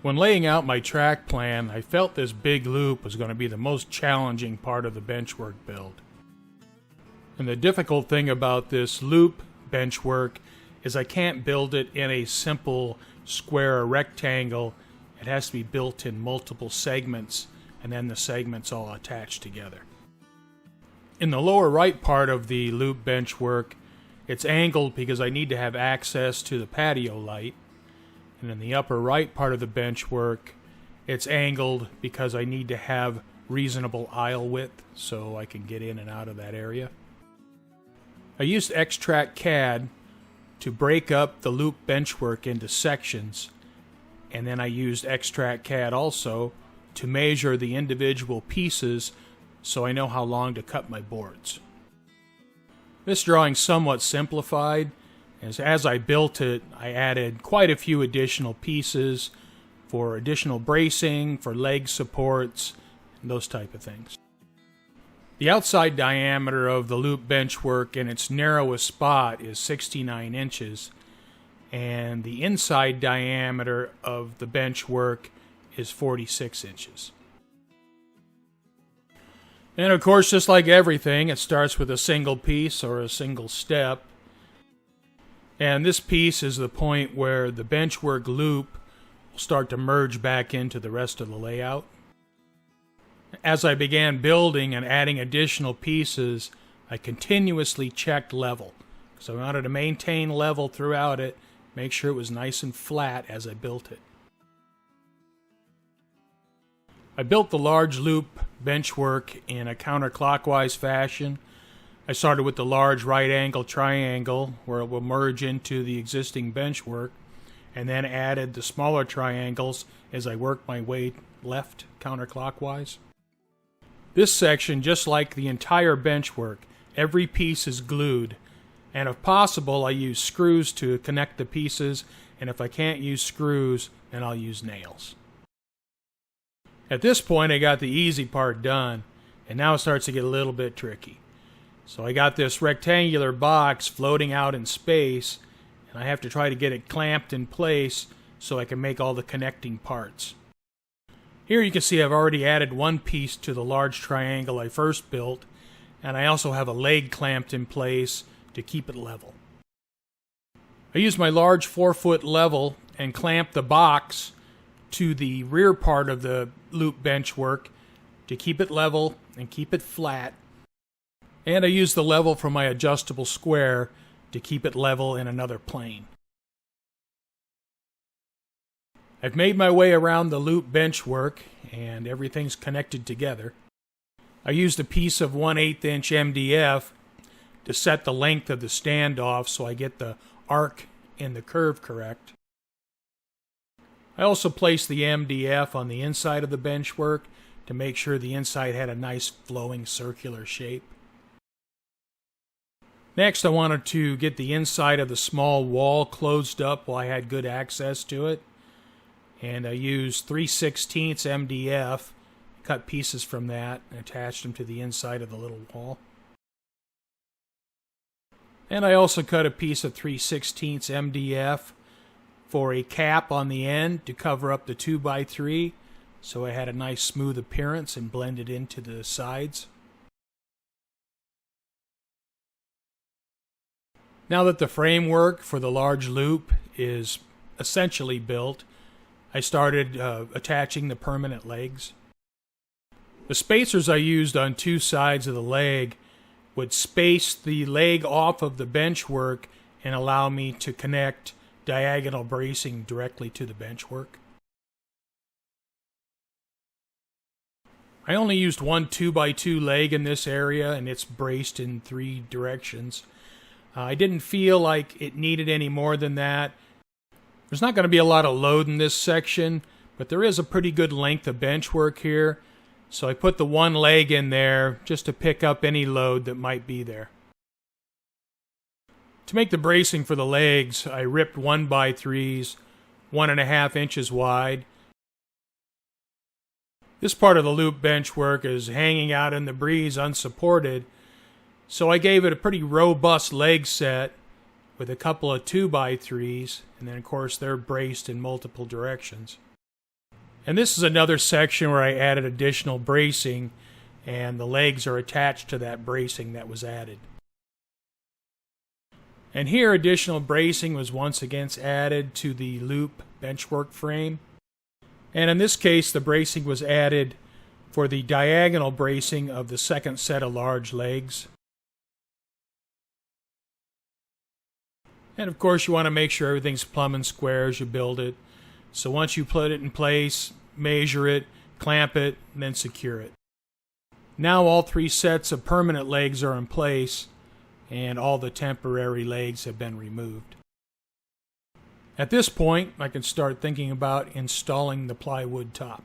When laying out my track plan, I felt this big loop was going to be the most challenging part of the benchwork build. And the difficult thing about this loop benchwork is I can't build it in a simple square or rectangle. It has to be built in multiple segments, and then the segments all attached together. In the lower right part of the loop benchwork, it's angled because I need to have access to the patio light. And in the upper right part of the benchwork, it's angled because I need to have reasonable aisle width so I can get in and out of that area. I used Extract CAD to break up the loop benchwork into sections, and then I used Extract CAD also to measure the individual pieces so I know how long to cut my boards. This drawing's somewhat simplified. As I built it, I added quite a few additional pieces for additional bracing, for leg supports, and those type of things. The outside diameter of the loop benchwork in its narrowest spot is 69 inches, and the inside diameter of the benchwork is 46 inches. And of course, just like everything, it starts with a single piece or a single step. And this piece is the point where the benchwork loop will start to merge back into the rest of the layout. As I began building and adding additional pieces, I continuously checked level. So I wanted to maintain level throughout it, make sure it was nice and flat as I built it. I built the large loop benchwork in a counterclockwise fashion. I started with the large right angle triangle where it will merge into the existing benchwork, and then added the smaller triangles as I worked my way left counterclockwise. This section, just like the entire benchwork, every piece is glued, and if possible I use screws to connect the pieces, and if I can't use screws, then I'll use nails. At this point I got the easy part done, and now it starts to get a little bit tricky. So I got this rectangular box floating out in space, and I have to try to get it clamped in place so I can make all the connecting parts. Here you can see I've already added one piece to the large triangle I first built, and I also have a leg clamped in place to keep it level. I used my large 4-foot level and clamped the box to the rear part of the loop benchwork to keep it level and keep it flat. And I used the level from my adjustable square to keep it level in another plane. I've made my way around the loop benchwork and everything's connected together. I used a piece of 1/8 inch MDF to set the length of the standoff so I get the arc and the curve correct. I also placed the MDF on the inside of the benchwork to make sure the inside had a nice flowing circular shape. Next, I wanted to get the inside of the small wall closed up while I had good access to it. And I used 3/16 MDF, cut pieces from that, and attached them to the inside of the little wall. And I also cut a piece of 3/16 MDF for a cap on the end to cover up the 2x3, so I had a nice smooth appearance and blended into the sides. Now that the framework for the large loop is essentially built, I started attaching the permanent legs. The spacers I used on two sides of the leg would space the leg off of the benchwork and allow me to connect diagonal bracing directly to the benchwork. I only used one 2x2 leg in this area, and it's braced in 3 directions. I didn't feel like it needed any more than that. There's not going to be a lot of load in this section, but there is a pretty good length of benchwork here, so I put the one leg in there just to pick up any load that might be there. To make the bracing for the legs, I ripped 1x3s, 1.5 inches wide. This part of the loop benchwork is hanging out in the breeze unsupported, so I gave it a pretty robust leg set with a couple of 2x3s, and then of course they're braced in multiple directions. And this is another section where I added additional bracing, and the legs are attached to that bracing that was added. And here additional bracing was once again added to the loop benchwork frame. And in this case the bracing was added for the diagonal bracing of the second set of large legs. And of course you want to make sure everything's plumb and square as you build it. So once you put it in place, measure it, clamp it, and then secure it. Now all three sets of permanent legs are in place, and all the temporary legs have been removed. At this point, I can start thinking about installing the plywood top.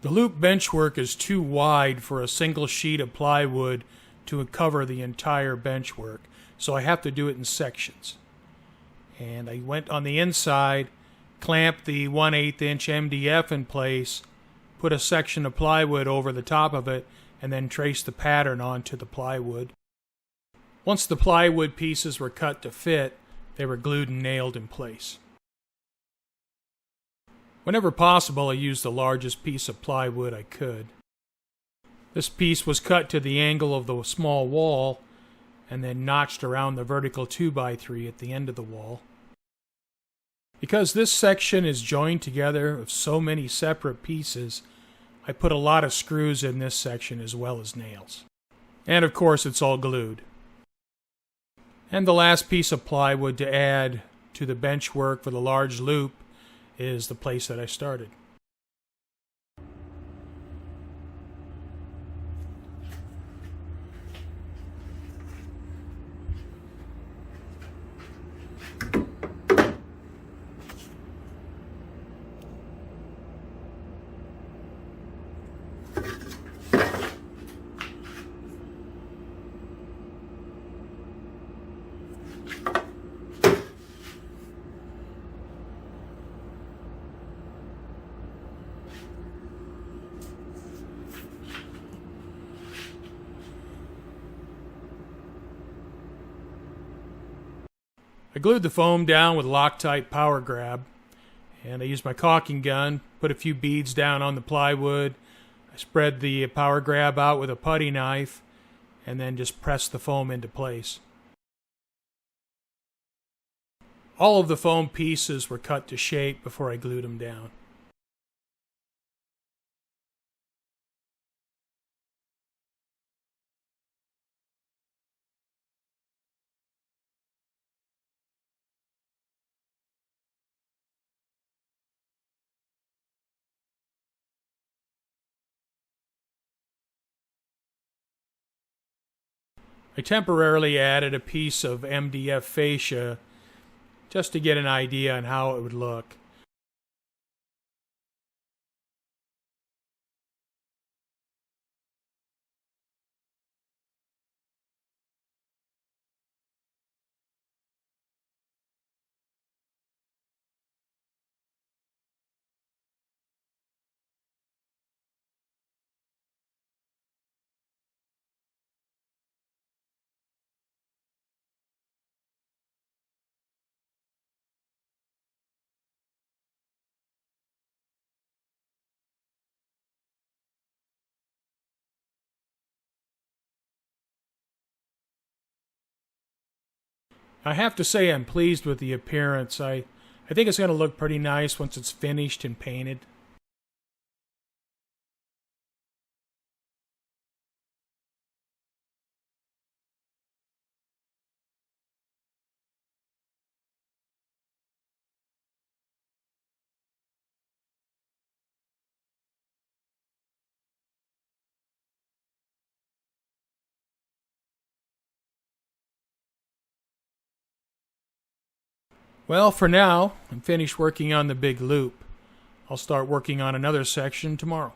The loop benchwork is too wide for a single sheet of plywood to cover the entire benchwork, so I have to do it in sections. And I went on the inside, clamped the 1/8 inch MDF in place, put a section of plywood over the top of it, and then traced the pattern onto the plywood. Once the plywood pieces were cut to fit, they were glued and nailed in place. Whenever possible, I used the largest piece of plywood I could. This piece was cut to the angle of the small wall and then notched around the vertical 2x3 at the end of the wall. Because this section is joined together with so many separate pieces, I put a lot of screws in this section as well as nails. And of course it's all glued. And the last piece of plywood to add to the benchwork for the large loop is the place that I started. I glued the foam down with Loctite power grab, and I used my caulking gun, put a few beads down on the plywood. I spread the power grab out with a putty knife, and then just pressed the foam into place. All of the foam pieces were cut to shape before I glued them down. I temporarily added a piece of MDF fascia just to get an idea on how it would look. I have to say I'm pleased with the appearance. I think it's going to look pretty nice once it's finished and painted. Well, for now, I'm finished working on the big loop. I'll start working on another section tomorrow.